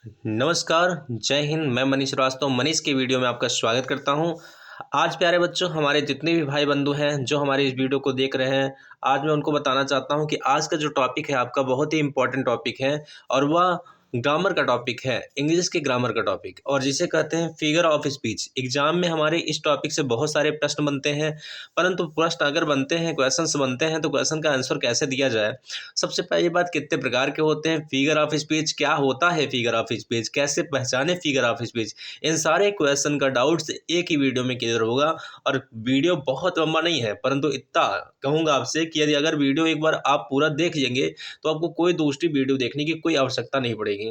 नमस्कार, जय हिंद। मैं मनीष श्रीवास्तव मनीष की वीडियो में आपका स्वागत करता हूं। आज प्यारे बच्चों, हमारे जितने भी भाई बंधु हैं जो हमारे इस वीडियो को देख रहे हैं, आज मैं उनको बताना चाहता हूं कि आज का जो टॉपिक है आपका बहुत ही इम्पोर्टेंट टॉपिक है और वह ग्रामर का टॉपिक है, इंग्लिश के ग्रामर का टॉपिक, और जिसे कहते हैं फिगर ऑफ स्पीच। एग्जाम में हमारे इस टॉपिक से बहुत सारे प्रश्न बनते हैं, परंतु प्रश्न अगर बनते हैं, क्वेश्चंस बनते हैं, तो क्वेश्चन का आंसर कैसे दिया जाए। सबसे पहली बात, कितने प्रकार के होते हैं फिगर ऑफ स्पीच, क्या होता है फिगर ऑफ स्पीच, कैसे पहचाने फिगर ऑफ स्पीच, इन सारे क्वेश्चन का डाउट्स एक ही वीडियो में क्लियर होगा। और वीडियो बहुत लंबा नहीं है, परंतु इतना कहूँगा आपसे कि यदि अगर वीडियो एक बार आप पूरा देख लेंगे तो आपको कोई दूसरी वीडियो देखने की कोई आवश्यकता नहीं पड़ेगी।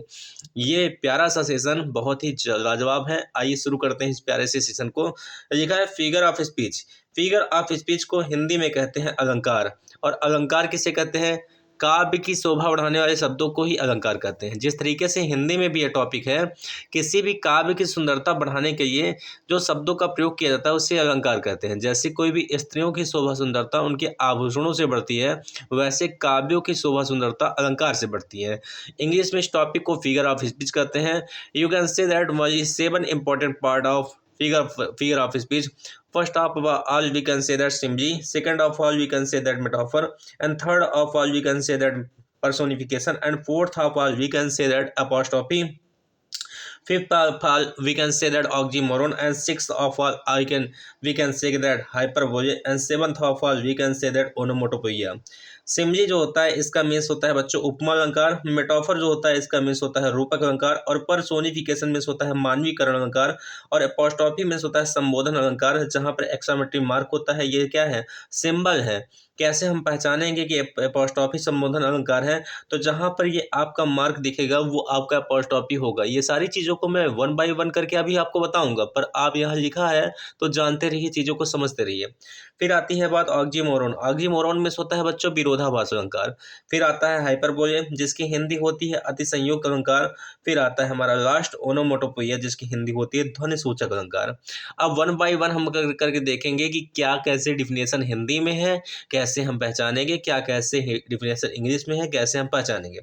ये प्यारा सा सेशन बहुत ही लाजवाब है। आइए शुरू करते हैं इस प्यारे से सेशन को। लिखा है figure of speech. Figure of speech को हिंदी में कहते हैं अलंकार, और अलंकार किसे कहते हैं? काव्य की शोभा बढ़ाने वाले शब्दों को ही अलंकार कहते हैं। जिस तरीके से हिंदी में भी यह टॉपिक है, किसी भी काव्य की सुंदरता बढ़ाने के लिए जो शब्दों का प्रयोग किया जाता है उसे अलंकार कहते हैं। जैसे कोई भी स्त्रियों की शोभा सुंदरता उनके आभूषणों से बढ़ती है, वैसे काव्यों की शोभा सुंदरता अलंकार से बढ़ती है। इंग्लिश में इस टॉपिक को फिगर ऑफ स्पीच कहते हैं। You can say that 7 important part of figure of speech. First of all, we can say that simile. Second of all, we can say that metaphor. And third of all, we can say that personification. And fourth of all, we can say that apostrophe. Fifth of all, we can say that oxymoron. And sixth of all, we can say that hyperbole. And seventh of all, we can say that onomatopoeia. Simli जो होता है इसका means होता है बच्चों उपमा अलंकार। Metaphor जो होता है इसका मीन्स होता है रूपक अलंकार। और पर्सोनिफिकेशन मीन्स होता है मानवीकरण अलंकार। और एपोस्ट्रॉफी मीन्स होता है संबोधन अलंकार, जहां पर एक्सक्लेमेटरी मार्क होता है। ये क्या है? सिंबल है। कैसे हम पहचानेंगे कि एपोस्ट्रॉफी संबोधन अलंकार है? तो जहां पर ये आपका मार्क दिखेगा वो आपका एपोस्ट्रॉफी होगा। ये सारी चीज़ों को मैं वन बाय वन करके अभी आपको बताऊंगा, पर आप यहाँ लिखा है तो जानते रहिए, चीज़ों को समझते रहिए। फिर आती है बात ऑक्सीमोरोन। ऑक्सीमोरोन में होता है बच्चों विरोधाभास अलंकार। फिर आता है हाइपरबोले, जिसकी हिंदी होती है अतिसंयुक्त अलंकार। फिर आता है हमारा लास्ट ओनोमोटोपोइया, जिसकी हिंदी होती है ध्वनि सूचक अलंकार। अब वन बाय वन हम करके देखेंगे कि क्या कैसे डिफिनेशन हिंदी में है, कैसे हम पहचानेंगे, क्या कैसे डिफिनेशन इंग्लिश में है, कैसे हम पहचानेंगे।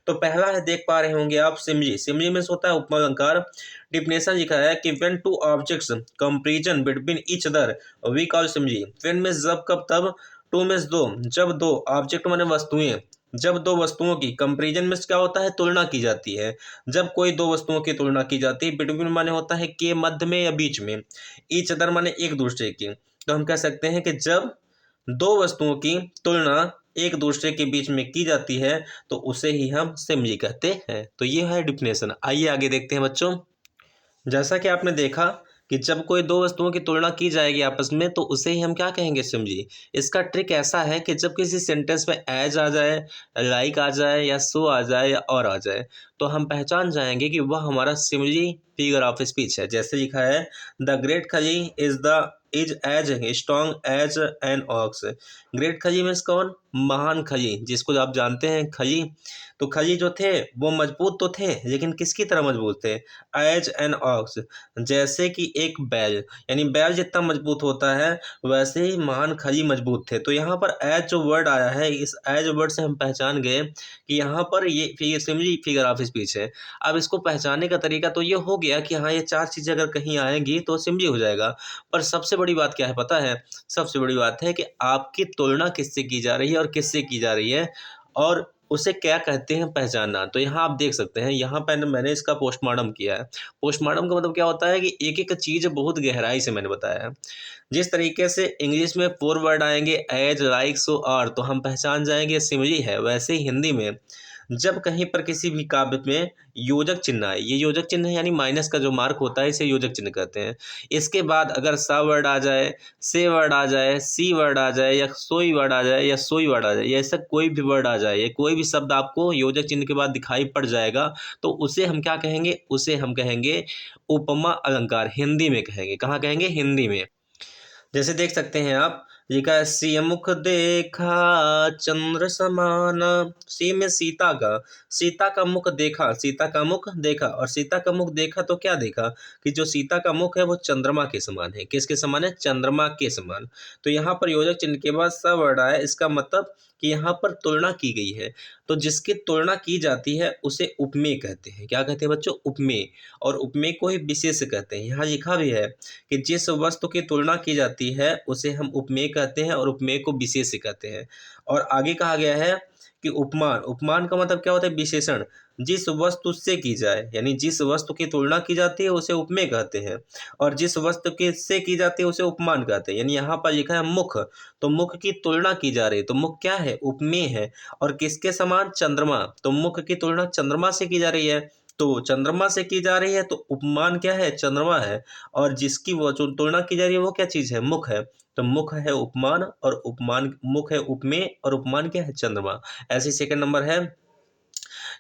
तो पहला है, देख पा रहे होंगे आप, सिमली। सिमली में होता है उपमा अलंकार। डिफिनेशन लिखा है कि when two objects comparison between each other we call simile. When में जब कब तब, टू में दो, जब दो ऑब्जेक्ट माने वस्तुएं, जब दो वस्तुओं की कंपैरिजन में क्या होता है? तुलना की जाती है। जब कोई दो वस्तुओं की तुलना की जाती है, बिटवीन माने होता है के मध्य में या बीच में, ईच अदर माने एक दूसरे की। तो हम कह सकते हैं कि जब दो वस्तुओं की तुलना एक दूसरे के बीच में की जाती है तो उसे ही हम सिमली कहते हैं। तो ये है डिफिनेशन। आइए आगे देखते हैं बच्चों। जैसा कि आपने देखा कि जब कोई दो वस्तुओं की तुलना की जाएगी आपस में तो उसे ही हम क्या कहेंगे? सिमली। इसका ट्रिक ऐसा है कि जब किसी सेंटेंस में एज आ जाए, लाइक आ जाए, या सो आ जाए, या और आ जाए, तो हम पहचान जाएंगे कि वह हमारा सिमली फिगर ऑफ स्पीच है। जैसे लिखा है, the great Khali is as strong as an ox. Great Khali means कौन? महान खली, जिसको आप जानते हैं खली। तो खली जो थे वो मजबूत तो थे, लेकिन किसकी तरह मजबूत थे? एज एन ऑक्स, जैसे कि एक बैल। यानी बैल जितना मजबूत होता है वैसे ही महान खली मजबूत थे। तो यहाँ पर एज जो वर्ड आया है, इस एज वर्ड से हम पहचान गए कि यहाँ पर ये सिमली फिगर ऑफ स्पीच है। अब इसको पहचानने का तरीका तो ये हो गया कि हाँ, ये चार चीज़ें अगर कहीं आएंगी तो सिमली हो जाएगा। पर सबसे बड़ी बात क्या है पता है? सबसे बड़ी बात है कि आपकी तुलना किससे की जा रही है और किससे की जा रही है, और उसे क्या कहते हैं पहचानना। तो यहाँ आप देख सकते हैं, यहाँ पर मैंने इसका पोस्टमार्टम किया है। पोस्टमार्टम का मतलब क्या होता है कि एक एक चीज़ बहुत गहराई से मैंने बताया है। जिस तरीके से इंग्लिश में 4 वर्ड आएंगे, एज, लाइक, सो, आर, तो हम पहचान जाएंगे सिमिली है, वैसे ही हिंदी में जब कहीं पर किसी भी काव्य में योजक चिन्ह आए, ये योजक चिन्ह है यानी माइनस का जो मार्क होता है इसे योजक चिन्ह कहते हैं। इसके बाद अगर सा वर्ड आ जाए, से वर्ड आ जाए, सी वर्ड आ जाए, या सोई वर्ड आ जाए, या सोई वर्ड आ जाए, या ऐसा कोई भी वर्ड आ जाए, या कोई भी शब्द आपको योजक चिन्ह के बाद दिखाई पड़ जाएगा, तो उसे हम क्या कहेंगे? उसे हम कहेंगे उपमा अलंकार। हिंदी में कहेंगे। कहाँ कहेंगे? हिंदी में। जैसे देख सकते हैं आप, लिखा है, सिय मुख देखा चंद्र समान। सी में सीता का मुख देखा, सीता का मुख देखा। और सीता का मुख देखा तो क्या देखा? कि जो सीता का मुख है वो चंद्रमा के समान है। किसके समान है? चंद्रमा के समान। तो यहाँ पर योजक चिन्ह के बाद स वर्ड आया, इसका मतलब कि यहाँ पर तुलना की गई है, तो जिसकी तुलना की जाती है उसे उपमेय कहते हैं। क्या कहते हैं बच्चों? उपमेय। और उपमेय को ही विशेष्य कहते हैं। यहाँ लिखा भी है कि जिस वस्तु की तुलना की जाती है उसे हम उपमेय कहते हैं और उपमेय को विशेष्य कहते हैं। और आगे कहा गया है कि उपमान, उपमान का मतलब क्या होता है? विशेषण। जिस वस्तु से की जाए, यानी जिस वस्तु की तुलना की जाती है उसे उपमेय कहते हैं, और जिस वस्तु के से की जाती है उसे उपमान कहते हैं। यानी यहाँ पर लिखा है मुख, तो मुख की तुलना की जा रही है, तो मुख क्या है? उपमेय है। और किसके समान? चंद्रमा। तो मुख की तुलना चंद्रमा से की जा रही है, तो चंद्रमा से की जा रही है, तो उपमान क्या है? चंद्रमा है। और जिसकी वो जो तुलना की जा रही है वो क्या चीज़ है? मुख है। तो मुख है उपमान, और उपमान मुख है उपमेय, और उपमान क्या है? चंद्रमा। ऐसे सेकंड नंबर है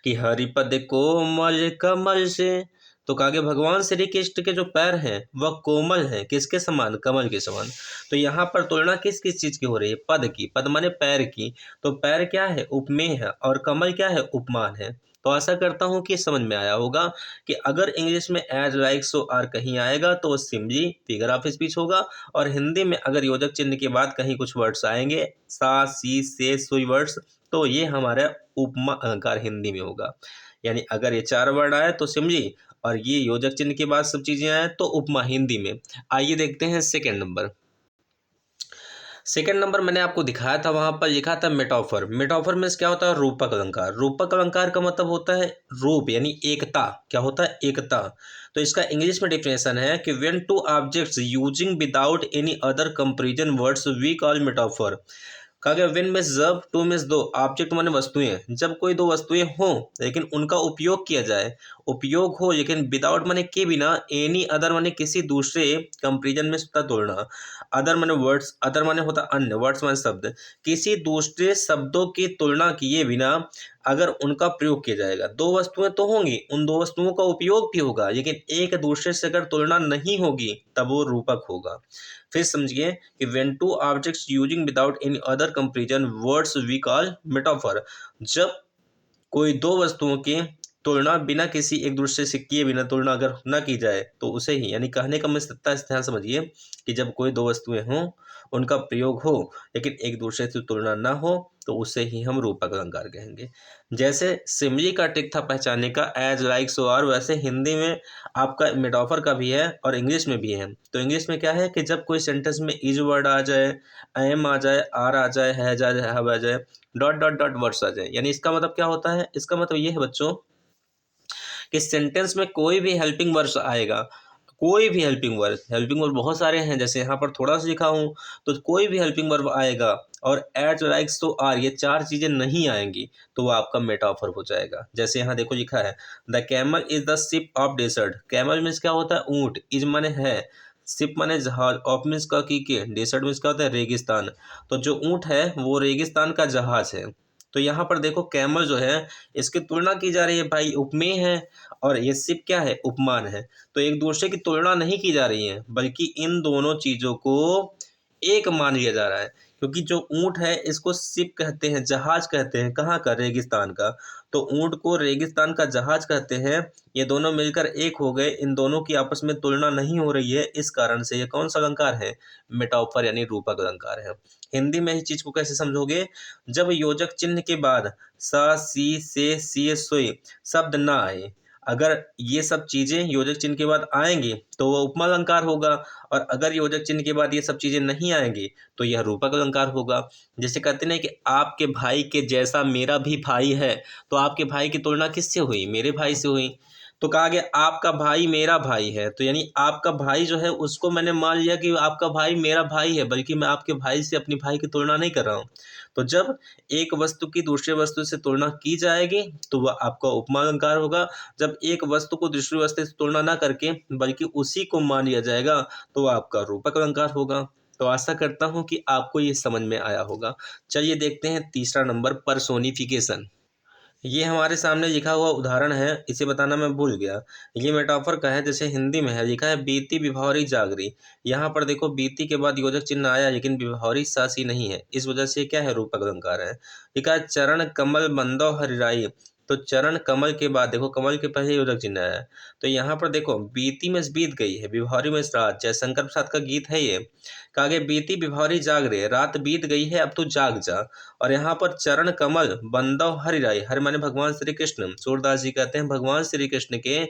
कि हरिपद कोमल कमल से, तो कहा गया भगवान श्री कृष्ण के जो पैर हैं वह कोमल हैं, किसके समान? कमल के समान। तो यहाँ पर तुलना किस किस चीज की हो रही है? पद की। पद माने पैर की, तो पैर क्या है? उपमेय है, और कमल क्या है? उपमान है। तो आशा करता हूँ कि समझ में आया होगा कि अगर इंग्लिश में एज लाइक सो आर कहीं आएगा तो वो सिंपली फिगर ऑफ स्पीच होगा, और हिंदी में अगर योजक चिन्ह के बाद कहीं कुछ वर्ड्स आएंगे, सा सी से सुई वर्ड्स, तो ये हमारा उपमा अलंकार हिंदी में होगा। यानी अगर ये 4 वर्ड आए तो सिमली, और ये योजक चिन्ह के बाद सब चीजें आए तो उपमा हिंदी में। आइए देखते हैं सेकंड नंबर। सेकंड नंबर मैंने आपको दिखाया था, वहां पर लिखा था मेटाफर। मेटाफर मीन्स क्या होता है? रूपक अलंकार। रूपक अलंकार का मतलब होता है रूप, यानी एकता। क्या होता है? एकता। तो इसका इंग्लिश में डिफिनेशन है कि when two objects using without any other comparison words we call metaphor. कहा गया विन में जब, टू में दो, ऑब्जेक्ट माने वस्तुएं। जब कोई दो वस्तुएं हों लेकिन उनका उपयोग किया जाए, उपयोग हो लेकिन विदाउट माने के बिना, एनी अदर माने किसी दूसरे, कंपेरिजन में होता तुलना, अदर माने वर्ड्स, अदर माने होता अन्य, वर्ड्स माने शब्द, किसी दूसरे शब्दों की तुलना किए बिना अगर उनका प्रयोग किया जाएगा। दो वस्तुएं तो होंगी, उन दो वस्तुओं का उपयोग भी होगा, लेकिन एक दूसरे से अगर तुलना नहीं होगी तब वो रूपक होगा। फिर समझिए कि when two objects using without any other comparison words we call metaphor। जब कोई दो वस्तुओं की तुलना बिना किसी एक दूसरे से किए बिना तुलना अगर न की जाए तो उसे ही, यानी कहने का मतलब ध्यान समझिए कि जब कोई दो वस्तुएं हों, उनका प्रयोग हो लेकिन एक दूसरे से तुलना ना हो, तो उसे ही हम रूपक अलंकार कहेंगे। जैसे सिमली का टिक था पहचानने का, एज लाइक सो आर, वैसे हिंदी में आपका मेटाफर का भी है और इंग्लिश में भी है। तो इंग्लिश में क्या है कि जब कोई सेंटेंस में इज वर्ड आ जाए, एम आ जाए, आर आ जाए, है जा जाए, हैव आ जाए, डॉट डॉट डॉट वर्ड्स आ जाए, यानी इसका मतलब क्या होता है? इसका मतलब ये है बच्चों कि सेंटेंस में कोई भी हेल्पिंग वर्ड्स आएगा, कोई भी हेल्पिंग वर्ब बहुत सारे हैं, जैसे यहाँ पर थोड़ा सा लिखा हूँ, तो कोई भी हेल्पिंग वर्ब आएगा और एट लाइक्स तो आर, ये 4 चीजें नहीं आएंगी तो वो आपका मेटाफर हो जाएगा। जैसे यहाँ देखो लिखा है the camel is the ship of desert. Camel means क्या होता है? ऊंट। इज माने है, शिप माने जहाज, ऑफ मीन्स का की के, डेजर्ट मीन्स क्या होता है? रेगिस्तान। तो जो ऊंट है वो रेगिस्तान का जहाज है। तो यहाँ पर देखो कैमल जो है इसकी तुलना की जा रही है भाई, उपमेय है, और ये शिप क्या है? उपमान है। तो एक दूसरे की तुलना नहीं की जा रही है, बल्कि इन दोनों चीजों को एक मान लिया जा रहा है, क्योंकि जो ऊंट है इसको शिप कहते हैं, जहाज कहते हैं, कहाँ का? रेगिस्तान का। तो ऊंट को रेगिस्तान का जहाज कहते हैं। ये दोनों मिलकर एक हो गए, इन दोनों की आपस में तुलना नहीं हो रही है, इस कारण से ये कौन सा अलंकार है? मेटाफर यानी रूपक अलंकार है। हिंदी में इस चीज को कैसे समझोगे? जब योजक चिन्ह के बाद सा सी से सी सोए शब्द ना आए, अगर ये सब चीजें योजक चिन्ह के बाद आएंगी तो वह उपमा अलंकार होगा, और अगर योजक चिन्ह के बाद ये सब चीजें नहीं आएंगी तो यह रूपक अलंकार होगा। जैसे कहते हैं कि आपके भाई के जैसा मेरा भी भाई है, तो आपके भाई की तुलना किससे हुई? मेरे भाई से हुई। तो कहा गया आपका भाई मेरा भाई है, तो यानी आपका भाई जो है उसको मैंने मान लिया कि आपका भाई मेरा भाई है, बल्कि मैं आपके भाई से अपनी भाई की तुलना नहीं कर रहा हूँ। तो जब एक वस्तु की दूसरे वस्तु से तुलना की जाएगी तो वह आपका उपमा अलंकार होगा। जब एक वस्तु को दूसरी वस्तु से तुलना ना करके बल्कि उसी को मान लिया जाएगा तो वह आपका रूपक अलंकार होगा। तो आशा करता हूँ कि आपको ये समझ में आया होगा। चलिए देखते हैं तीसरा नंबर, पर्सोनिफिकेशन। ये हमारे सामने लिखा हुआ उदाहरण है, इसे बताना मैं भूल गया। ये मेटाफर का है, जैसे हिंदी में है, लिखा है बीती विभौरी जागरी। यहाँ पर देखो बीती के बाद योजक चिन्ह आया लेकिन विभौरी सासी नहीं है, इस वजह से क्या है? रूपक अलंकार है। लिखा है चरण कमल बंदो हरिराई। तो चरण कमल के बाद देखो कमल के पहले योजक चिन्ह है। तो यहाँ पर देखो बीती में बीत गई है, विभावरी में रात, जयशंकर प्रसाद का गीत है ये। कहा गया बीती विभावरी जाग रे, रात बीत गई है अब तू जाग जा। और यहाँ पर चरण कमल बंदव हरि राय, हरि माने भगवान श्री कृष्ण, सूरदास जी कहते हैं भगवान श्री कृष्ण के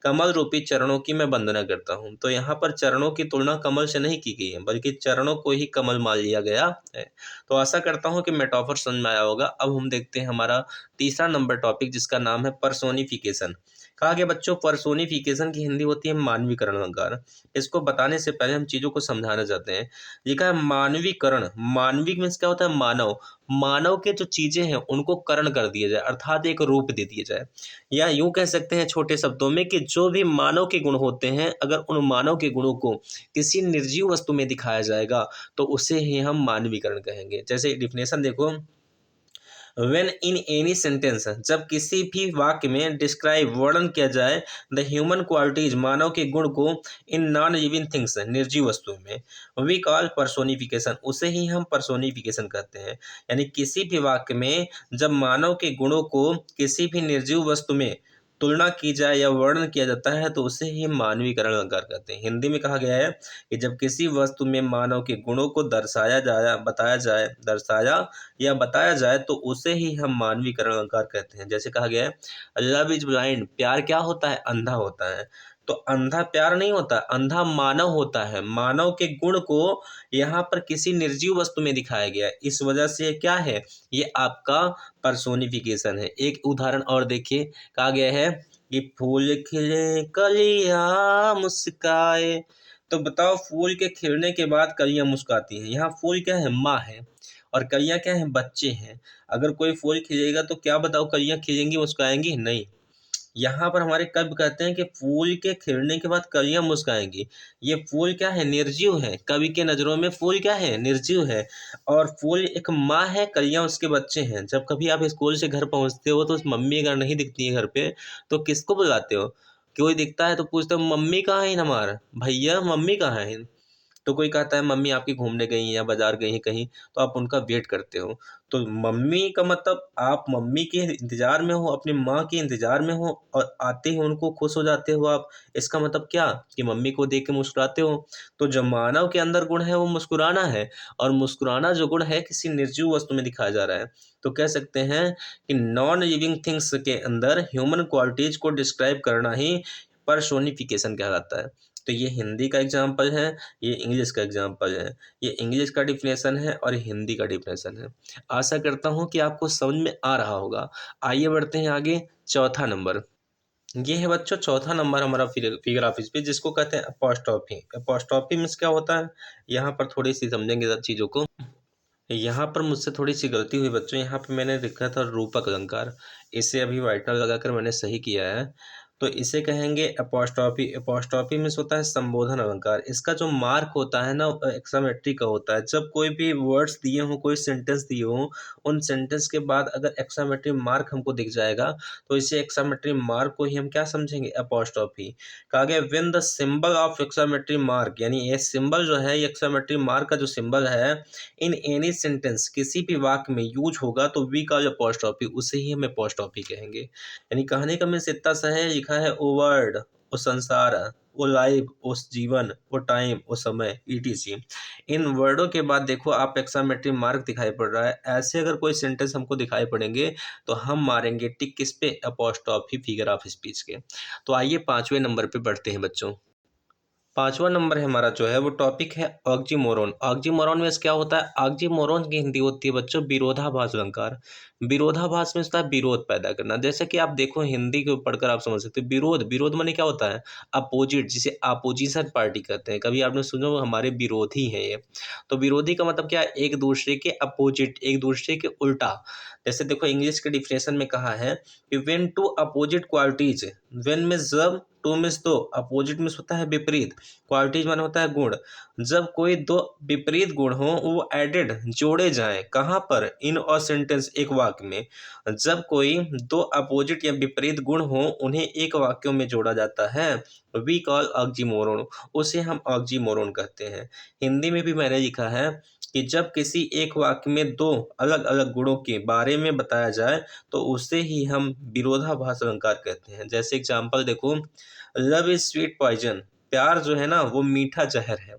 कमल रूपी चरणों की मैं वंदना करता हूँ। तो यहाँ पर चरणों की तुलना कमल से नहीं की गई है, बल्कि चरणों को ही कमल मान लिया गया है। तो आशा करता हूँ कि मेटाफर समझ में आया होगा। अब हम देखते हैं हमारा तीसरा नंबर टॉपिक, जिसका नाम है पर्सोनिफिकेशन। कहा गया बच्चों पर्सोनिफिकेशन की हिंदी होती है मानवीकरण अलंकार। इसको बताने से पहले हम चीजों को समझाना चाहते हैं। लिखा है मानवीकरण, मानविक मीन्स क्या होता है, मानव, मानव के जो चीजें हैं उनको करण कर दिया जाए, अर्थात एक रूप दे दिया जाए। या यूं कह सकते हैं छोटे शब्दों में कि जो भी मानव के गुण होते हैं, अगर उन मानव के गुणों को किसी निर्जीव वस्तु में दिखाया जाएगा तो उसे ही हम मानवीकरण कहेंगे। जैसे डिफिनेशन देखो, वेन इन एनी सेंटेंस, जब किसी भी वाक्य में डिस्क्राइब वर्णन किया जाए द ह्यूमन क्वालिटीज, मानव के गुण को, इन नॉन लिविंग थिंग्स, निर्जीव वस्तुओं में, वी कॉल पर्सोनिफिकेशन, उसे ही हम पर्सोनिफिकेशन कहते हैं। यानी किसी भी वाक्य में जब मानव के गुणों को किसी भी निर्जीव वस्तु में तुलना की जाए या वर्णन किया जाता है तो उसे ही मानवीकरण अलंकार कहते हैं। हिंदी में कहा गया है कि जब किसी वस्तु में मानव के गुणों को दर्शाया जाए तो उसे ही हम मानवीकरण अलंकार कहते हैं। जैसे कहा गया है लव इज ब्लाइंड, प्यार क्या होता है, अंधा होता है। तो अंधा प्यार नहीं होता, अंधा मानव होता है। मानव के गुण को यहाँ पर किसी निर्जीव वस्तु में दिखाया गया है, इस वजह से क्या है, ये आपका पर्सोनिफिकेशन है। एक उदाहरण और देखिए, कहा गया है कि फूल खिले कलियां मुस्काए। तो बताओ फूल के खिलने के बाद कलियां मुस्काती हैं, यहाँ फूल क्या है, माँ है, और कलियां क्या हैं, बच्चे हैं। अगर कोई फूल खिलेगा तो क्या बताओ कलियां खिलेंगी मुस्काएंगी, नहीं। यहाँ पर हमारे कवि कहते हैं कि फूल के खिलने के बाद कलियां मुस्काएंगी। ये फूल क्या है, निर्जीव है। कवि के नजरों में फूल क्या है, निर्जीव है। और फूल एक माँ है, कलियां उसके बच्चे हैं। जब कभी आप स्कूल से घर पहुंचते हो तो उस मम्मी अगर नहीं दिखती है घर पे तो किसको बुलाते हो, कोई दिखता है तो पूछते हो मम्मी कहाँ है हमारा, भैया मम्मी कहाँ है। तो कोई कहता है मम्मी आपकी घूमने गई हैं या बाजार गई हैं कहीं, तो आप उनका वेट करते हो। तो मम्मी का मतलब आप मम्मी के इंतजार में हो, अपनी माँ के इंतजार में हो, और आते ही उनको खुश हो जाते हो आप। इसका मतलब क्या, कि मम्मी को देख के मुस्कुराते हो। तो जो मानव के अंदर गुण है वो मुस्कुराना है, और मुस्कुराना जो गुण है किसी निर्जीव वस्तु में दिखाया जा रहा है। तो कह सकते हैं कि नॉन लिविंग थिंग्स के अंदर ह्यूमन क्वालिटीज को डिस्क्राइब करना ही पर्सोनिफिकेशन कहलाता है। तो ये हिंदी का एग्जाम्पल है, ये इंग्लिश का एग्जाम्पल है। ये इंग्लिश का डिफिनेशन है और हिंदी का डिफिनेशन है। आशा करता हूँ कि आपको समझ में आ रहा होगा। आइए बढ़ते हैं आगे। चौथा नंबर, ये है बच्चों चौथा नंबर हमारा फिगर ऑफ स्पीच, जिसको कहते हैं अपोस्ट्रोफी। अपोस्ट्रोफी मीन्स क्या होता है, यहाँ पर थोड़ी सी समझेंगे सब चीज़ों को। यहाँ पर मुझसे थोड़ी सी गलती हुई बच्चों, यहाँ पे मैंने लिखा था रूपक अलंकार, इसे अभी वाइटनर लगाकर मैंने सही किया है। तो इसे कहेंगे अपोस्ट्रोफी। अपोस्ट्रोफी मीन्स होता है संबोधन अलंकार। इसका जो मार्क होता है ना एक्सामेट्री का होता है। जब कोई भी वर्ड्स दिए हों, कोई सेंटेंस दिए हों, उन सेंटेंस के बाद अगर एक्सामेट्री मार्क हमको दिख जाएगा तो इसे एक्सामेट्री मार्क को ही हम क्या समझेंगे, अपोस्ट्रोफी। कहा गया when the symbol of exclamatory mark, यानी ये सिंबल जो है, ये एक्सामेट्री मार्क का जो सिंबल है इन एनी सेंटेंस, किसी भी वाक्य में यूज होगा तो वी कॉल अपोस्ट्रोफी, उसे ही हम अपोस्ट्रोफी कहेंगे। यानी कहने का मीन्स इतना सा है, लिखा है ओ वर्ड, ओ संसार, वो लाइफ, उस जीवन, वो टाइम, वो समय, ईटीसी। इन वर्डों के बाद देखो आप एक्सामेट्री मार्क दिखाई पड़ रहा है। ऐसे अगर कोई सेंटेंस हमको दिखाई पड़ेंगे तो हम मारेंगे टिक किस पे, अपोस्ट्रोफी फिगर ऑफ स्पीच के। तो आइए पांचवें नंबर पे बढ़ते हैं बच्चों। पांचवा नंबर है हमारा जो है वो टॉपिक है ऑक्सीमोरोन। ऑक्सीमोरोन में क्या होता है, ऑक्सीमोरोन की हिंदी होती है बच्चों विरोधाभास अलंकार। विरोधाभास में होता है विरोध पैदा करना। जैसे कि आप देखो हिंदी को पढ़कर आप समझ सकते हो, विरोध, विरोध माने क्या होता है, अपोजिट, जिसे अपोजिशन पार्टी कहते हैं। कभी आपने सुना हो हमारे विरोधी हैं ये, तो विरोधी का मतलब क्या है, एक दूसरे के अपोजिट, एक दूसरे के उल्टा। जैसे देखो इंग्लिश के डिफिनेशन में कहा है कि when two opposite qualities, when में जब, टू मीन्स दो, अपोजिट मीन्स होता है विपरीत, क्वालिटीज माने होता है गुण। जब कोई दो विपरीत गुण हो वो एडेड, जोड़े जाएं, कहाँ पर, इन अ सेंटेंस, एक वाक्य में। जब कोई दो अपोजिट या विपरीत गुण हो उन्हें एक वाक्यों में जोड़ा जाता है, वी कॉल ऑक्सीमोरोन, उसे हम ऑक्सीमोरोन कहते हैं। हिंदी में भी मैंने लिखा है कि जब किसी एक वाक्य में दो अलग अलग गुणों के बारे में बताया जाए तो उसे ही हम विरोधाभास अलंकार कहते हैं। जैसे एग्जाम्पल देखो, लव इज स्वीट पॉइजन, प्यार जो है ना वो मीठा जहर है।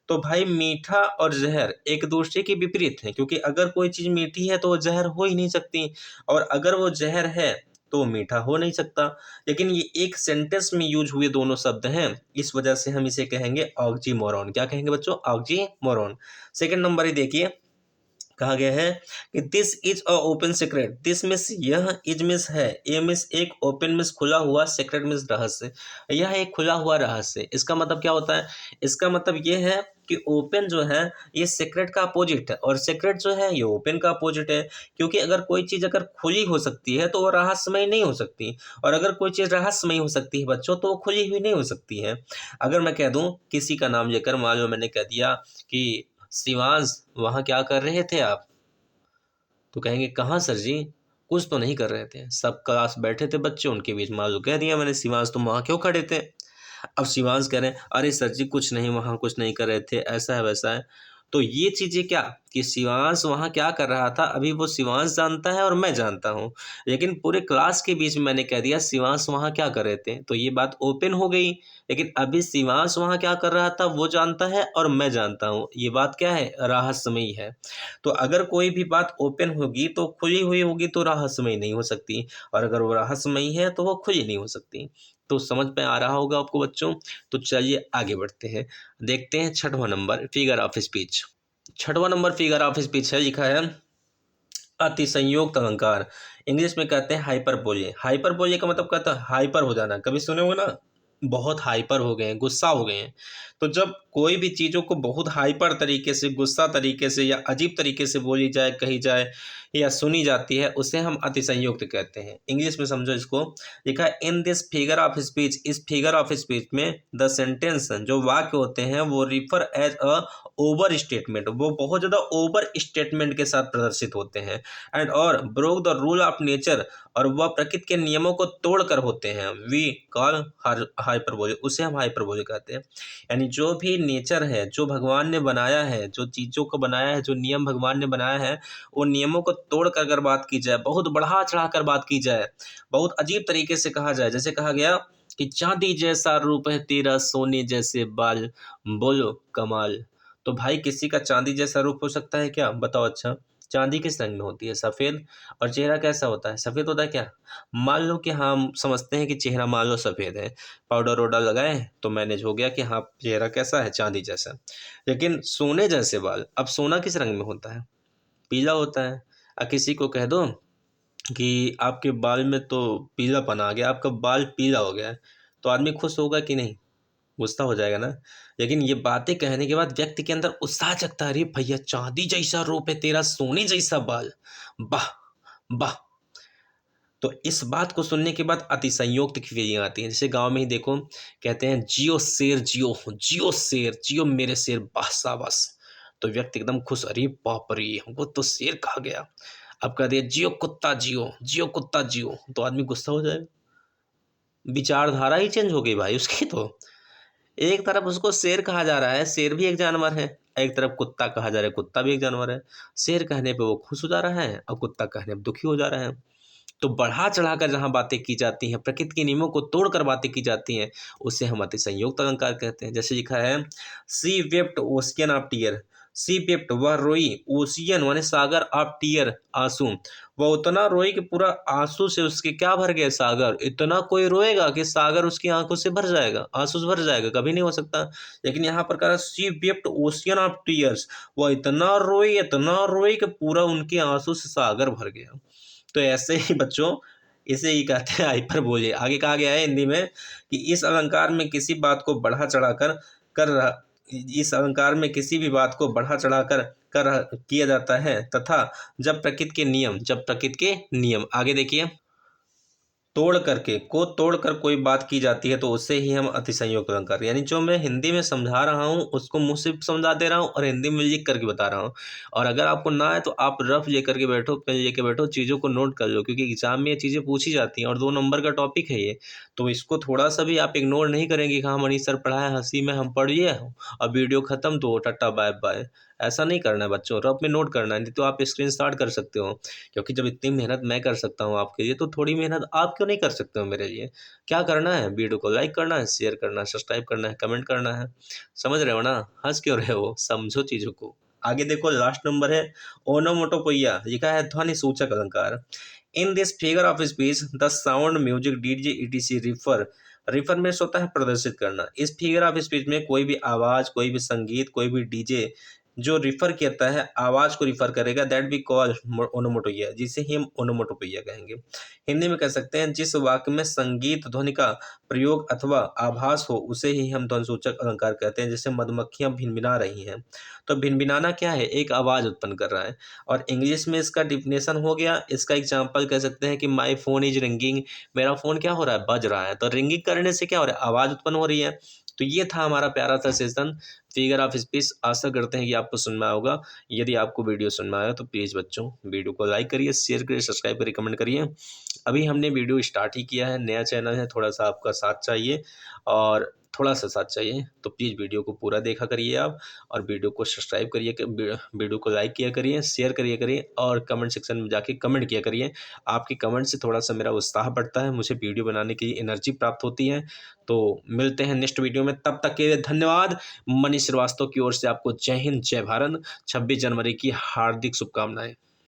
तो भाई मीठा और जहर एक दूसरे के विपरीत हैं, क्योंकि अगर कोई चीज मीठी है तो वो जहर हो ही नहीं सकती, और अगर वो जहर है तो वो मीठा हो नहीं सकता। लेकिन ये एक सेंटेंस में यूज हुए दोनों शब्द हैं, इस वजह से हम इसे कहेंगे ऑक्सीमोरॉन। क्या कहेंगे बच्चों? ऑक्सीमोरॉन। सेकंड नंबर ही देखिए, कहा गया है कि this is a open secret. This means यह, इज मीन्स है, ए मीन्स एक, ओपन मीन्स खुला हुआ, सीक्रेट मीन्स रहस्य। यह एक खुला हुआ रहस्य। इसका मतलब क्या होता है? इसका मतलब ये है कि ओपन जो है ये सीक्रेट का अपोजिट है, और सीक्रेट जो है ये ओपन का अपोजिट है। क्योंकि अगर कोई चीज़ अगर खुली हो सकती है तो वो रहस्यमय नहीं हो सकती, और अगर कोई चीज़ रहस्यमय हो सकती है बच्चों तो वो खुली हुई नहीं हो सकती है। अगर मैं कह दूं किसी का नाम लेकर, मान लो मैंने कह दिया कि शिवांश वहाँ क्या कर रहे थे आप, तो कहेंगे कहाँ सर जी, कुछ तो नहीं कर रहे थे। सब क्लास बैठे थे बच्चे, उनके बीच मान लो कह दिया मैंने शिवांश तुम वहाँ क्यों खड़े थे। अब शिवांश कह रहे हैं अरे सर जी कुछ नहीं, वहाँ कुछ नहीं कर रहे थे, ऐसा है वैसा है। तो ये चीज़ें क्या कि शिवांश वहाँ क्या कर रहा था, अभी वो शिवांश जानता है और मैं जानता हूँ, लेकिन पूरे क्लास के बीच में मैंने कह दिया शिवांश वहाँ क्या कर रहे थे, तो ये बात ओपन हो गई। लेकिन अभी शिवांश वहाँ क्या कर रहा था वो जानता है और मैं जानता हूँ, ये बात क्या है? रहस्यमयी है। तो अगर कोई भी बात ओपन होगी तो खुली हुई होगी तो रहस्यमयी नहीं हो सकती, और अगर वो रहस्यमयी है तो वो खुली नहीं हो सकती। तो समझ में आ रहा होगा आपको बच्चों। तो चलिए आगे बढ़ते हैं, देखते हैं छठवां नंबर, फिगर ऑफ स्पीच। छठवां नंबर फिगर ऑफ स्पीच है, लिखा है अतिसंयोक्त अलंकार। इंग्लिश में कहते हैं हाइपरबोले। हाइपरबोले का मतलब कहता है हाइपर हो जाना, कभी सुने होंगे ना, बहुत हाइपर हो गए हैं, गुस्सा हो गए हैं। तो जब कोई भी चीज़ों को बहुत हाइपर तरीके से, गुस्सा तरीके से या अजीब तरीके से बोली जाए, कही जाए या सुनी जाती है, उसे हम अतिसंयोक्त कहते हैं। इंग्लिश में समझो इसको, लिखा है in this figure of speech. इस फिगर ऑफ स्पीच में द सेंटेंस जो वाक्य होते हैं वो refer as a overstatement, वो बहुत ज़्यादा ओवर स्टेटमेंट के साथ प्रदर्शित होते हैं, एंड और broke the rule of nature, और वह प्रकृति के नियमों को तोड़कर होते हैं। वी कॉल हाइपरबोले, उसे हम हाइपरबोले कहते हैं। यानी जो भी नेचर है, जो भगवान ने बनाया है, जो चीज़ों को बनाया है, जो नियम भगवान ने बनाया है, उन नियमों को तोड़कर अगर बात की जाए, बहुत बढ़ा चढ़ाकर बात की जाए, बहुत अजीब तरीके से कहा जाए, जैसे कहा गया कि चांदी जैसा रूप है तेरा, सोने जैसे बाल, बोलो कमाल। तो भाई किसी का चांदी जैसा रूप हो सकता है क्या? बताओ। अच्छा, चांदी किस रंग में होती है? सफ़ेद। और चेहरा कैसा होता है? सफ़ेद होता है क्या? मान लो कि हाँ, हम समझते हैं कि चेहरा मान लो सफ़ेद है, पाउडर वाउडर लगाए तो मैनेज हो गया कि हाँ चेहरा कैसा है? चांदी जैसा। लेकिन सोने जैसे बाल, अब सोना किस रंग में होता है? पीला होता है। किसी को कह दो कि आपके बाल में तो पीलापन आ गया, आपका बाल पीला हो गया है, तो आदमी खुश होगा कि नहीं? गुस्सा हो जाएगा ना। लेकिन ये बातें कहने के बाद व्यक्ति के अंदर उत्साह जगता है, अरे भैया चांदी जैसा रूप है तेरा, सोने जैसा बाल, वाह वाह। तो इस बात को सुनने के बाद अतिसंयोक्त की फीलिंग आती है। जैसे गांव में ही देखो, कहते हैं जियो शेर जियो, जियो शेर जियो मेरे शेर, वाह शाबाश। तो व्यक्ति एकदम खुश, अरे बाप रे हमको तो शेर कहा गया। अब कह दिया जियो कुत्ता जियो, जियो कुत्ता जियो, तो आदमी गुस्सा हो जाएगा। विचारधारा ही चेंज हो गई भाई उसकी। तो एक तरफ उसको शेर कहा जा रहा है, शेर भी एक जानवर है, एक तरफ कुत्ता कहा जा रहा है, कुत्ता भी एक जानवर है। शेर कहने पे वो खुश हो जा रहा है और कुत्ता कहने पे दुखी हो जा रहा है। तो बढ़ा चढ़ाकर जहाँ बातें की जाती हैं, प्रकृति के नियमों को तोड़कर बातें की जाती हैं, उसे हम अतिसंयोक्त अलंकार कहते हैं। जैसे लिखा है she wept ocean of tear. She wept वह रोई, ओशियन माने सागर, ऑफ टीयर आंसू, वह उतना रोई कि पूरा आंसू से उसके क्या भर गए? सागर। इतना कोई रोएगा कि सागर उसकी आंखों से भर जाएगा, आंसू से भर जाएगा? कभी नहीं हो सकता। लेकिन यहाँ पर कहा सी वेप्ट ओशियन ऑफ टीयर्स, वह इतना रोई कि पूरा उनके आंसू से सागर भर गया। तो ऐसे ही बच्चों, इसे ही कहते हैं हाइपरबोले। आगे कहा गया है हिंदी में कि इस अलंकार में किसी बात को बढ़ा चढ़ाकर कर रहा, इस अलंकार में किसी भी बात को बढ़ा चढ़ाकर किया जाता है, तथा जब प्रकृति के नियम, जब प्रकृति के नियम, आगे देखिए, तोड़ कर कोई बात की जाती है तो उससे ही हम अतिसंयोक्त अलंकार, यानी जो मैं हिंदी में समझा रहा हूँ उसको मुँह से समझा दे रहा हूँ और हिंदी में लिख करके बता रहा हूँ। और अगर आपको ना आए तो आप रफ लेकर के बैठो, पेन लेके बैठो, चीज़ों को नोट कर लो, क्योंकि एग्जाम में ये चीज़ें पूछी जाती हैं और 2 नंबर का टॉपिक है ये। तो इसको थोड़ा सा भी आप इग्नोर नहीं करेंगे कि हाँ मनीष सर पढ़ाए, हंसी में हम पढ़ लिए और वीडियो ख़त्म तो टाटा बाय बाय। ऐसा नहीं करना है बच्चों, रफ में नोट करना है, नहीं तो आप स्क्रीनशॉट कर सकते हो। क्योंकि जब इतनी मेहनत मैं कर सकता हूँ आपके लिए, तो थोड़ी मेहनत आप क्यों नहीं कर सकते हो मेरे लिए? क्या करना है? वीडियो को लाइक करना है, शेयर करना है, सब्सक्राइब करना है, कमेंट करना है। समझ रहे हो ना? हँस क्यों रहे हो? समझो चीज़ों को। आगे देखो, लास्ट नंबर है ओनोमोटोपोइया, लिखा है ध्वनि सूचक अलंकार। इन this figure of speech the sound music DJ etc refer, refer में होता है प्रदर्शित करना। इस फिगर ऑफ स्पीच में कोई भी आवाज, कोई भी संगीत, कोई भी डीजे जो रिफर करता है, आवाज को रिफर करेगा, दैट वी कॉल ओनोमोटोइया, जिसे ही हम ओनोमोटोपोइया कहेंगे। हिंदी में कह सकते हैं जिस वाक्य में संगीत ध्वनि का प्रयोग अथवा आभास हो, उसे ही हम ध्वनि सूचक अलंकार कहते हैं। जैसे मधुमक्खियां भिनभिना रही हैं, तो भिनभिनाना क्या है? एक आवाज उत्पन्न कर रहा है। और इंग्लिश में इसका डिफिनेशन हो गया, इसका एग्जांपल कह सकते हैं कि माय फोन इज रिंगिंग, मेरा फोन क्या हो रहा है? बज रहा है। तो रिंगिंग करने से क्या हो रहा है? आवाज उत्पन्न हो रही है। तो ये था हमारा प्यारा सा सेशन, फिगर ऑफ स्पीच। आशा करते हैं कि आपको समझ में आया होगा। यदि आपको वीडियो समझ में आया तो प्लीज़ बच्चों वीडियो को लाइक करिए, शेयर करिए, सब्सक्राइब करिए, कमेंट करिए। अभी हमने वीडियो स्टार्ट ही किया है, नया चैनल है, थोड़ा सा आपका साथ चाहिए और थोड़ा सा साथ चाहिए। तो प्लीज़ वीडियो को पूरा देखा करिए आप, और वीडियो को सब्सक्राइब करिए, वीडियो को लाइक किया करिए, शेयर करिए करिए, और कमेंट सेक्शन में जाके कमेंट किया करिए। आपके कमेंट से थोड़ा सा मेरा उत्साह बढ़ता है, मुझे वीडियो बनाने की एनर्जी प्राप्त होती है। तो मिलते हैं नेक्स्ट वीडियो में, तब तक के लिए धन्यवाद। मनीष श्रीवास्तव की ओर से आपको जय हिंद, जय भारत। 26 जनवरी की हार्दिक शुभकामनाएं।